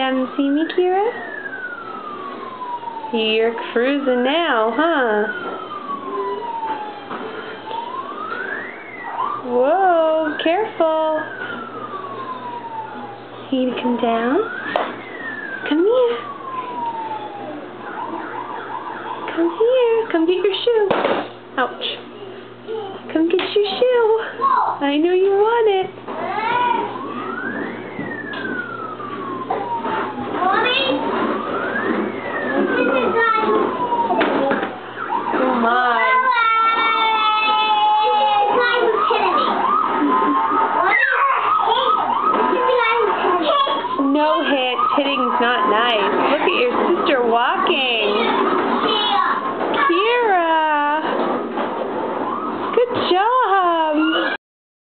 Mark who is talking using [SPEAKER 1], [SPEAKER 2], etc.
[SPEAKER 1] down and see me, Kira? You're cruising now, huh? Whoa, careful. You need to come down? Come here. Come here. Come get your shoe. Ouch. Come get your shoe. I know you want it.